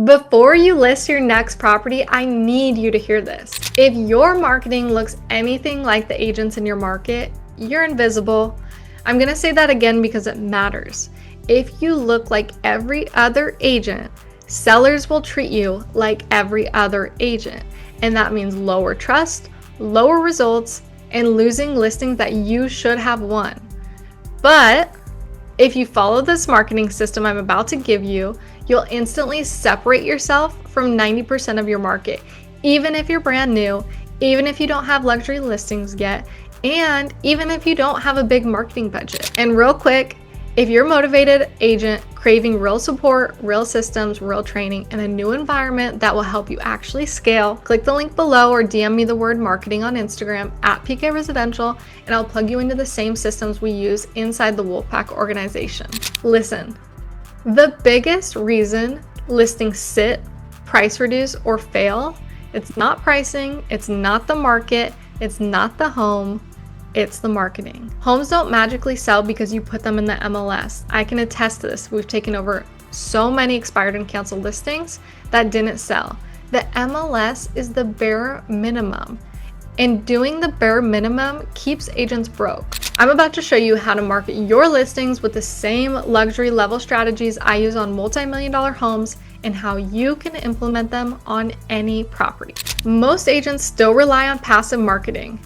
Before you list your next property, I need you to hear this. If your marketing looks anything like the agents in your market, you're invisible. I'm going to say that again because it matters. If you look like every other agent, sellers will treat you like every other agent. And that means lower trust, lower results, and losing listings that you should have won. But if you follow this marketing system I'm about to give you, you'll instantly separate yourself from 90% of your market, even if you're brand new, even if you don't have luxury listings yet, and even if you don't have a big marketing budget. And real quick, if you're a motivated agent craving real support, real systems, real training, and a new environment that will help you actually scale, click the link below or DM me the word marketing on Instagram at PK Residential, and I'll plug you into the same systems we use inside the Wolfpack organization. Listen, the biggest reason listings sit, price reduce, or fail, it's not pricing, it's not the market, it's not the home, it's the marketing. Homes don't magically sell because you put them in the MLS. I can attest to this. We've taken over so many expired and canceled listings that didn't sell. The MLS is the bare minimum, and doing the bare minimum keeps agents broke. I'm about to show you how to market your listings with the same luxury level strategies I use on multi-million-dollar homes and how you can implement them on any property. Most agents still rely on passive marketing,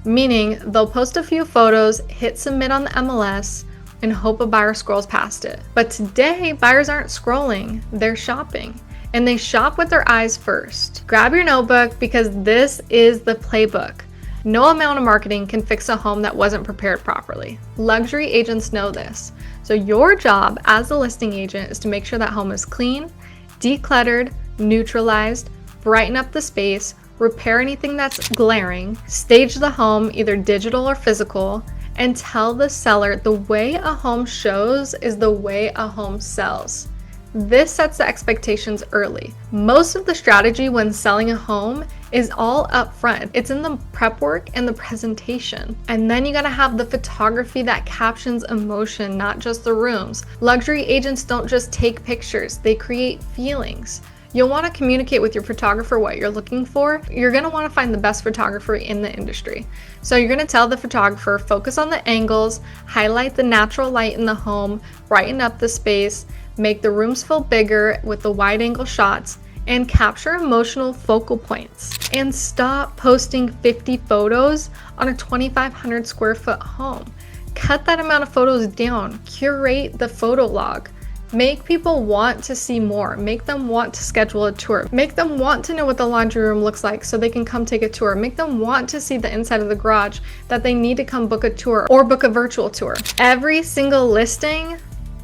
meaning they'll post a few photos, hit submit on the MLS, and hope a buyer scrolls past it. But today, buyers aren't scrolling, they're shopping. And they shop with their eyes first. Grab your notebook because this is the playbook. No amount of marketing can fix a home that wasn't prepared properly. Luxury agents know this. So your job as a listing agent is to make sure that home is clean, decluttered, neutralized, brighten up the space, repair anything that's glaring, stage the home either digital or physical, and tell the seller the way a home shows is the way a home sells. This sets the expectations early. Most of the strategy when selling a home is all up front. It's in the prep work and the presentation. And then you gotta have the photography that captions emotion, not just the rooms. Luxury agents don't just take pictures, they create feelings. You'll want to communicate with your photographer what you're looking for. You're going to want to find the best photographer in the industry. So you're going to tell the photographer, focus on the angles, highlight the natural light in the home, brighten up the space, make the rooms feel bigger with the wide angle shots, and capture emotional focal points. And stop posting 50 photos on a 2,500 square foot home. Cut that amount of photos down, curate the photo log. Make people want to see more. Make them want to schedule a tour. Make them want to know what the laundry room looks like so they can come take a tour. Make them want to see the inside of the garage that they need to come book a tour or book a virtual tour. Every single listing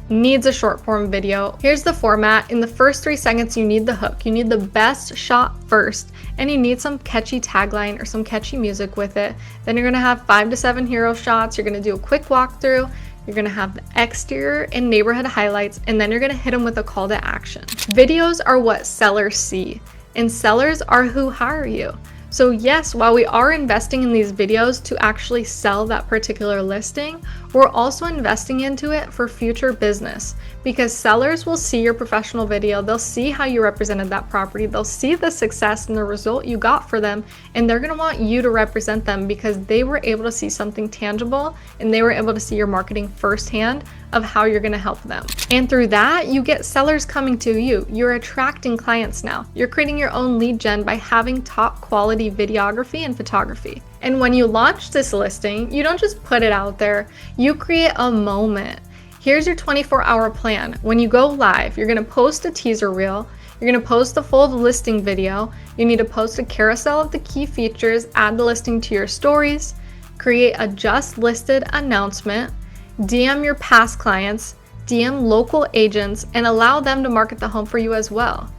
needs a short form video. Here's the format. In the first 3 seconds, you need the hook. You need the best shot first, and you need some catchy tagline or some catchy music with it. Then you're gonna have 5 to 7 hero shots. You're gonna do a quick walkthrough. You're gonna have the exterior and neighborhood highlights, and then you're gonna hit them with a call to action. Videos are what sellers see, and sellers are who hire you. So yes, while we are investing in these videos to actually sell that particular listing, we're also investing into it for future business, because sellers will see your professional video, they'll see how you represented that property, they'll see the success and the result you got for them, and they're gonna want you to represent them because they were able to see something tangible and they were able to see your marketing firsthand of how you're gonna help them. And through that, you get sellers coming to you. You're attracting clients now. You're creating your own lead gen by having top quality videography and photography. And when you launch this listing, you don't just put it out there, you create a moment. Here's your 24-hour plan. When you go live, you're gonna post a teaser reel, you're gonna post the full listing video, you need to post a carousel of the key features, add the listing to your stories, create a just listed announcement, DM your past clients, DM local agents, and allow them to market the home for you as well.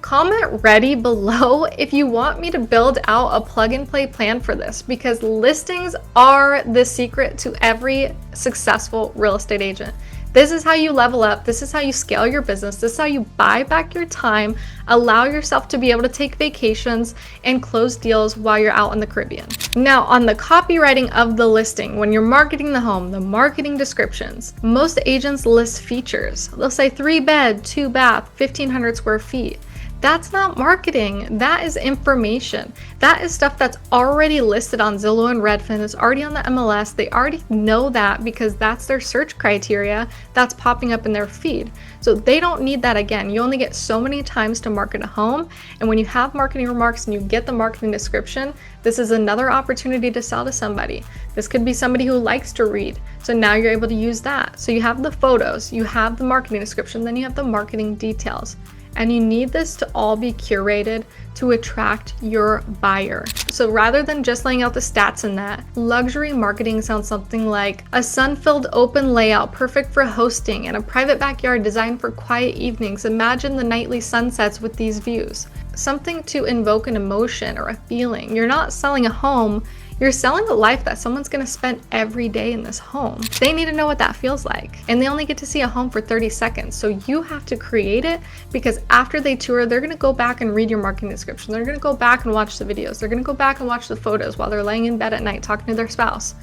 Comment ready below if you want me to build out a plug and play plan for this, because listings are the secret to every successful real estate agent. This is how you level up. This is how you scale your business. This is how you buy back your time, allow yourself to be able to take vacations and close deals while you're out in the Caribbean. Now, on the copywriting of the listing, when you're marketing the home, the marketing descriptions, most agents list features. They'll say 3 bed, 2 bath, 1,500 square feet. That's not marketing. That is information. That is stuff that's already listed on Zillow and Redfin. It's already on the MLS. They already know that because that's their search criteria that's popping up in their feed. So they don't need that again. You only get so many times to market a home. And when you have marketing remarks and you get the marketing description, this is another opportunity to sell to somebody. This could be somebody who likes to read. So now you're able to use that. So you have the photos, you have the marketing description, then you have the marketing details. And you need this to all be curated to attract your buyer. So rather than just laying out the stats in that, luxury marketing sounds something like a sun-filled open layout perfect for hosting and a private backyard designed for quiet evenings. Imagine the nightly sunsets with these views. Something to invoke an emotion or a feeling. You're not selling a home, you're selling a life that someone's gonna spend every day in this home. They need to know what that feels like. And they only get to see a home for 30 seconds. So you have to create it, because after they tour, they're gonna go back and read your marketing description. They're gonna go back and watch the videos. They're gonna go back and watch the photos while they're laying in bed at night talking to their spouse.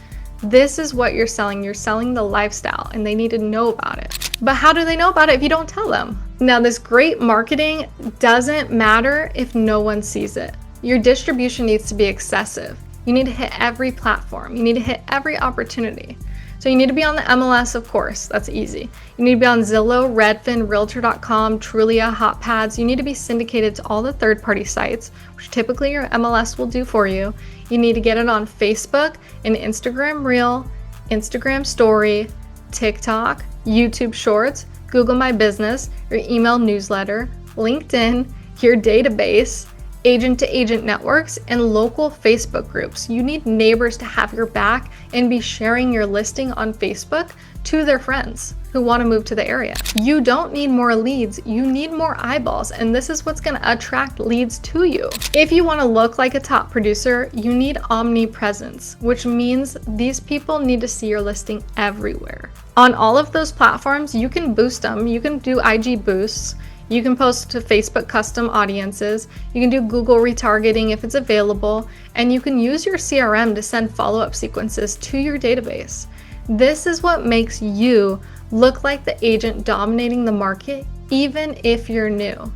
This is what you're selling. You're selling the lifestyle, and they need to know about it. But how do they know about it if you don't tell them? Now, this great marketing doesn't matter if no one sees it. Your distribution needs to be excessive. You need to hit every platform. You need to hit every opportunity. So you need to be on the MLS, of course. That's easy. You need to be on Zillow, Redfin, Realtor.com, Trulia, HotPads. You need to be syndicated to all the third-party sites, which typically your MLS will do for you. You need to get it on Facebook and Instagram Reel, Instagram Story, TikTok, YouTube Shorts, Google My Business, your email newsletter, LinkedIn, your database, agent-to-agent networks, and local Facebook groups. You need neighbors to have your back and be sharing your listing on Facebook to their friends who want to move to the area. You don't need more leads, you need more eyeballs, and this is what's going to attract leads to you. If you want to look like a top producer, you need omnipresence, which means these people need to see your listing everywhere. On all of those platforms, you can boost them. You can do IG boosts. You can post to Facebook custom audiences, you can do Google retargeting if it's available, and you can use your CRM to send follow-up sequences to your database. This is what makes you look like the agent dominating the market, even if you're new.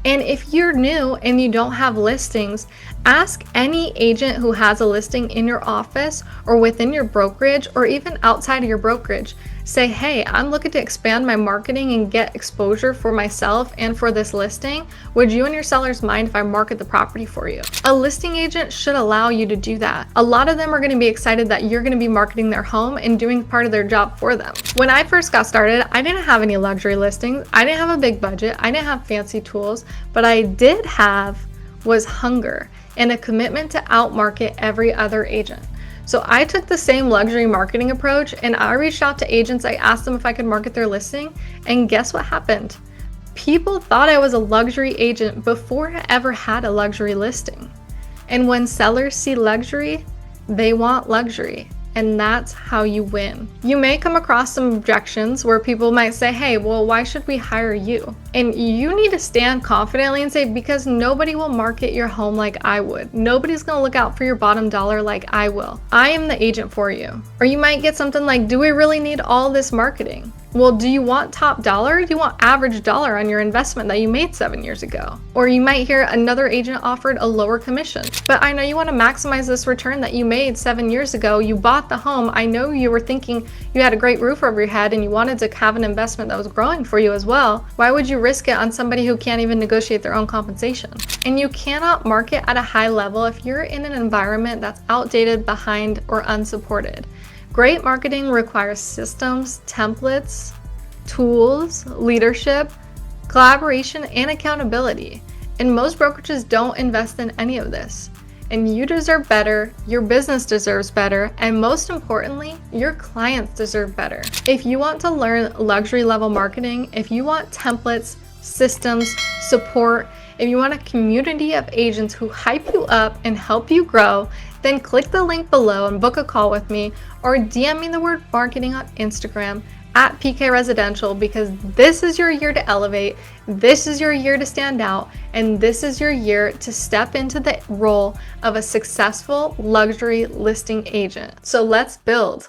And if you're new and you don't have listings, ask any agent who has a listing in your office or within your brokerage or even outside of your brokerage. Say, hey, I'm looking to expand my marketing and get exposure for myself and for this listing. Would you and your sellers mind if I market the property for you? A listing agent should allow you to do that. A lot of them are going to be excited that you're going to be marketing their home and doing part of their job for them. When I first got started, I didn't have any luxury listings. I didn't have a big budget. I didn't have fancy tools, but I did have was hunger and a commitment to outmarket every other agent. So I took the same luxury marketing approach and I reached out to agents. I asked them if I could market their listing, and guess what happened? People thought I was a luxury agent before I ever had a luxury listing. And when sellers see luxury, they want luxury. And that's how you win. You may come across some objections where people might say, hey, well, why should we hire you? And you need to stand confidently and say, because nobody will market your home like I would. Nobody's gonna look out for your bottom dollar like I will. I am the agent for you. Or you might get something like, do we really need all this marketing? Well, do you want top dollar? Or do you want average dollar on your investment that you made 7 years ago? Or you might hear another agent offered a lower commission. But I know you want to maximize this return that you made 7 years ago. You bought the home. I know you were thinking you had a great roof over your head and you wanted to have an investment that was growing for you as well. Why would you risk it on somebody who can't even negotiate their own compensation? And you cannot market at a high level if you're in an environment that's outdated, behind, or unsupported. Great marketing requires systems, templates, tools, leadership, collaboration, and accountability. And most brokerages don't invest in any of this. And you deserve better, your business deserves better, and most importantly, your clients deserve better. If you want to learn luxury level marketing, if you want templates, systems, support, if you want a community of agents who hype you up and help you grow, then click the link below and book a call with me, or DM me the word marketing on Instagram at PK Residential, because this is your year to elevate, this is your year to stand out, and this is your year to step into the role of a successful luxury listing agent. So let's build.